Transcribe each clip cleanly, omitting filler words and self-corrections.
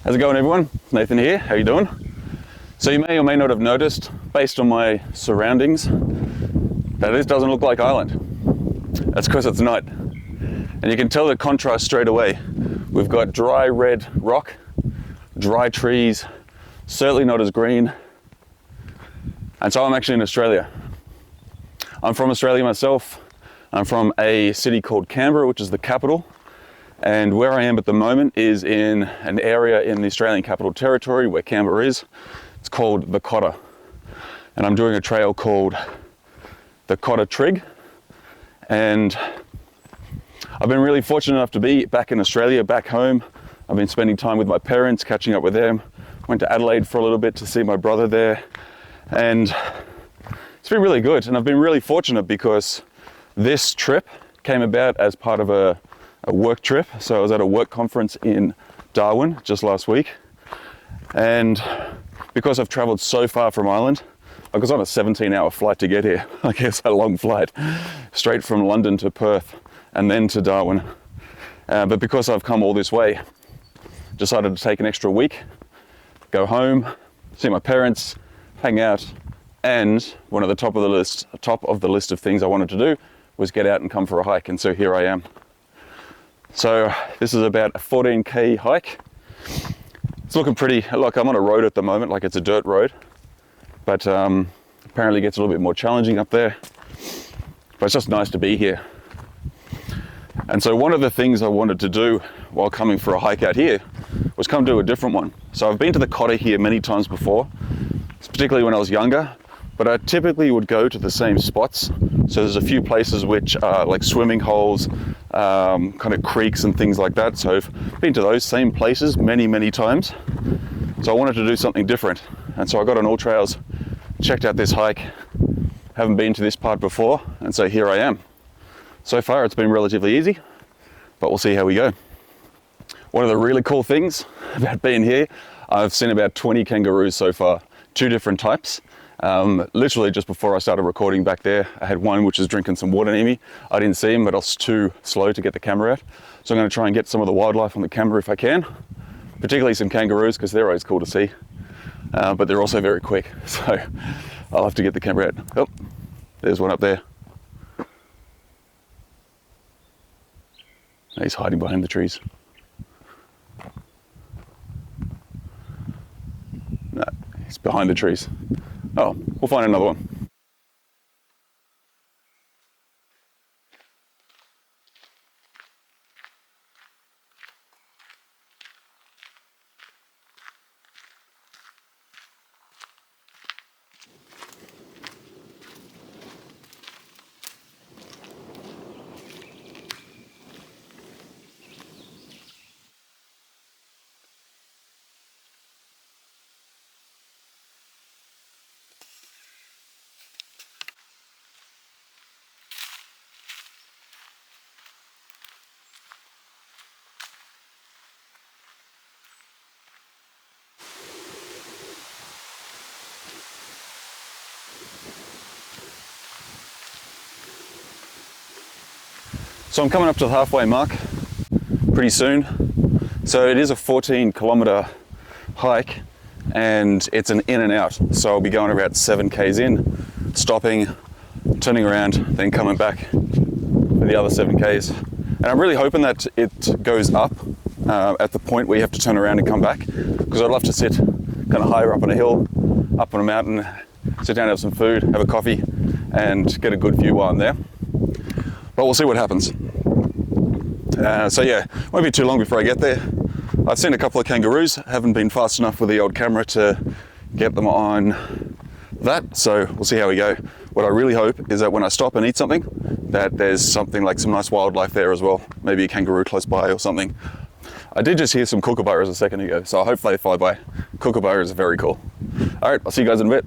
How's it going, everyone? Nathan here. How you doing? So you may or may not have noticed, based on my surroundings, that this doesn't look like Ireland. That's because it's night. And you can tell the contrast straight away. We've got dry red rock, dry trees, certainly not as green. And so I'm actually in Australia. I'm from Australia myself. I'm from a city called Canberra, which is the capital. And where I am at the moment is in an area in the Australian Capital Territory where Canberra is. It's called the Cotter. And I'm doing a trail called the Cotter Trig. And I've been really fortunate enough to be back in Australia, back home. I've been spending time with my parents, catching up with them. Went to Adelaide for a little bit to see my brother there. And it's been really good. And I've been really fortunate because this trip came about as part of a work trip. So I was at a work conference in Darwin just last week. And because I've traveled so far from Ireland, I was on a 17-hour flight to get here. I guess a long flight, straight from London to Perth and then to Darwin. But because I've come all this way, decided to take an extra week, go home, see my parents, hang out, and one of the top of the list of things I wanted to do was get out and come for a hike. And so here I am. So this is about a 14K hike. It's looking pretty, like I'm on a road at the moment, like it's a dirt road, but apparently it gets a little bit more challenging up there. But it's just nice to be here. And so one of the things I wanted to do while coming for a hike out here was come do a different one. So I've been to the Cotter here many times before, particularly when I was younger, but I typically would go to the same spots. So there's a few places which are like swimming holes, kind of creeks and things like that. So I've been to those same places many, many times. So I wanted to do something different. And so I got on AllTrails, checked out this hike, haven't been to this part before, and so here I am. So far it's been relatively easy, but we'll see how we go. One of the really cool things about being here, I've seen about 20 kangaroos so far, 2 different types. Literally just before I started recording back there, I had one which was drinking some water near me. I didn't see him, but I was too slow to get the camera out. So I'm going to try and get some of the wildlife on the camera if I can, particularly some kangaroos because they're always cool to see, but they're also very quick. So I'll have to get the camera out. Oh, there's one up there. He's hiding behind the trees. No, he's behind the trees. Oh, we'll find another one. So I'm coming up to the halfway mark pretty soon. So it is a 14-kilometer hike and it's an in and out. So I'll be going about 7 Ks in, stopping, turning around, then coming back for the other 7 Ks. And I'm really hoping that it goes up at the point where you have to turn around and come back, because I'd love to sit kind of higher up on a hill, up on a mountain, sit down, have some food, have a coffee, and get a good view while I'm there. But we'll see what happens. So yeah, won't be too long before I get there. I've seen a couple of kangaroos, haven't been fast enough with the old camera to get them on that, so we'll see how we go. What I really hope is that when I stop and eat something, that there's something like some nice wildlife there as well, maybe a kangaroo close by or something. I did just hear some kookaburras a second ago, so I hope they fly by. Kookaburras are very cool. All right, I'll see you guys in a bit.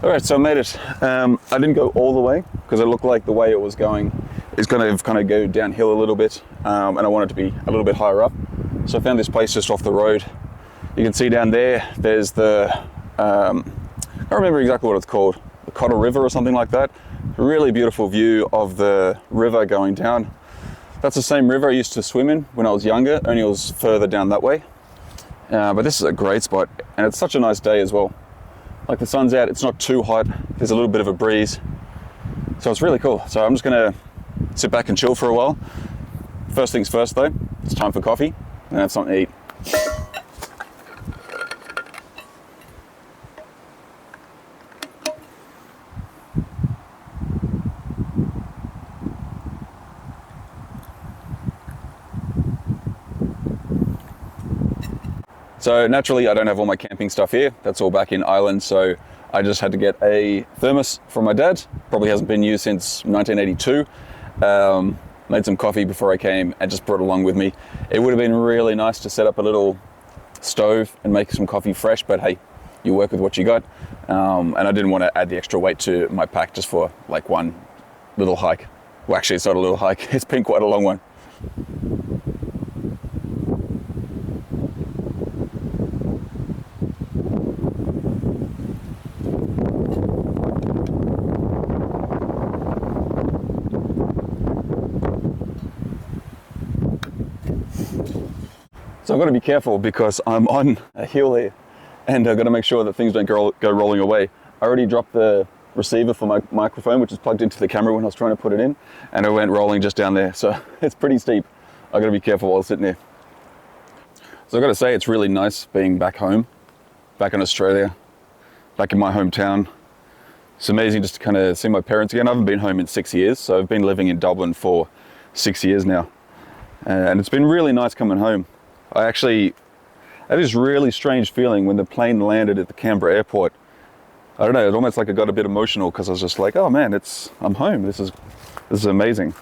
All right, so I made it. I didn't go all the way because it looked like the way it was going is going to kind of go downhill a little bit, and I wanted to be a little bit higher up. So I found this place just off the road. You can see down there, there's the, I don't remember exactly what it's called, the Cotter River or something like that. Really beautiful view of the river going down. That's the same river I used to swim in when I was younger, only it was further down that way. But this is a great spot, and it's such a nice day as well. Like, the sun's out, it's not too hot, there's a little bit of a breeze. So it's really cool. So I'm just gonna sit back and chill for a while. First things first though, it's time for coffee and have something to eat. So naturally I don't have all my camping stuff here, that's all back in Ireland, so I just had to get a thermos from my dad. Probably hasn't been used since 1982. Made some coffee before I came and just brought it along with me. It would have been really nice to set up a little stove and make some coffee fresh, but hey, you work with what you got. And I didn't want to add the extra weight to my pack just for like one little hike. Well, actually it's not a little hike, it's been quite a long one. So I've got to be careful because I'm on a hill here and I've got to make sure that things don't go rolling away. I already dropped the receiver for my microphone, which is plugged into the camera when I was trying to put it in, and it went rolling just down there. So it's pretty steep. I've got to be careful while sitting there. So I've got to say, it's really nice being back home, back in Australia, back in my hometown. It's amazing just to kind of see my parents again. I haven't been home in 6 years, so I've been living in Dublin for 6 years now. And it's been really nice coming home. I had this really strange feeling when the plane landed at the Canberra airport. I don't know, it's almost like I got a bit emotional because I was just like, oh man, I'm home. This is amazing.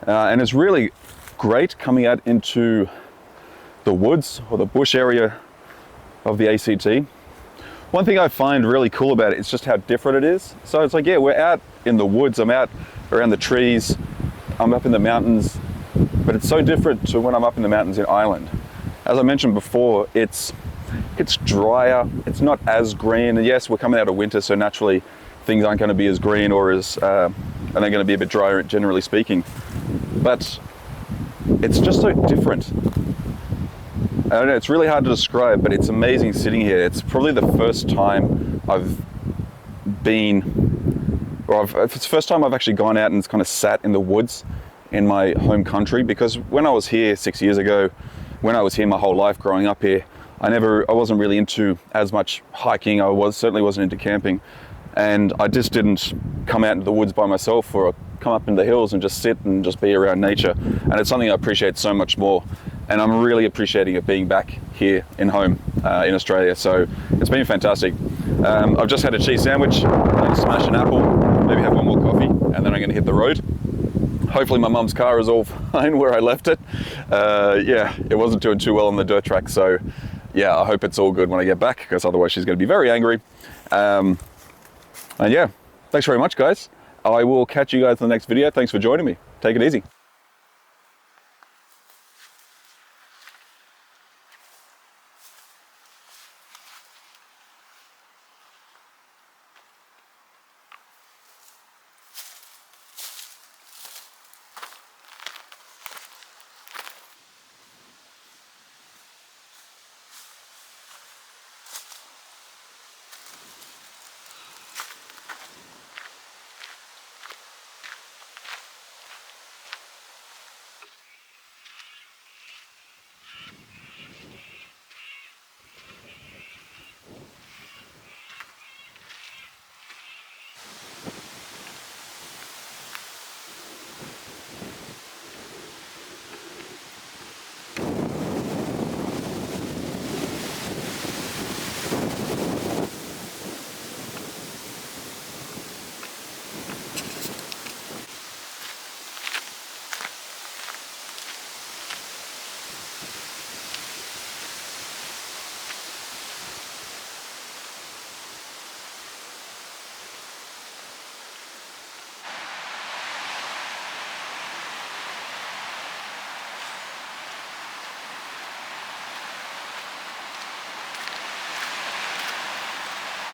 And it's really great coming out into the woods or the bush area of the ACT. One thing I find really cool about it is just how different it is. So it's like, yeah, we're out in the woods, I'm out around the trees, I'm up in the mountains, but it's so different to when I'm up in the mountains in Ireland. As I mentioned before, it's drier, it's not as green. And yes, we're coming out of winter, so naturally things aren't going to be as green or as, and they're going to be a bit drier generally speaking. But it's just so different. I don't know, it's really hard to describe, but it's amazing sitting here. It's probably the first time it's the first time I've actually gone out and kind of sat in the woods in my home country, because when I was here 6 years ago, when I was here my whole life growing up here, I wasn't really into as much hiking. I certainly wasn't into camping, and I just didn't come out into the woods by myself or come up in the hills and just sit and just be around nature. And it's something I appreciate so much more, and I'm really appreciating it being back here in home in Australia. So it's been fantastic. I've just had a cheese sandwich, I'm going to smash an apple, maybe have one more coffee, and then I'm going to hit the road. Hopefully my mum's car is all fine where I left it. Yeah, it wasn't doing too well on the dirt track, so yeah, I hope it's all good when I get back, because otherwise she's going to be very angry. And yeah, thanks very much, guys. I will catch you guys in the next video. Thanks for joining me. Take it easy.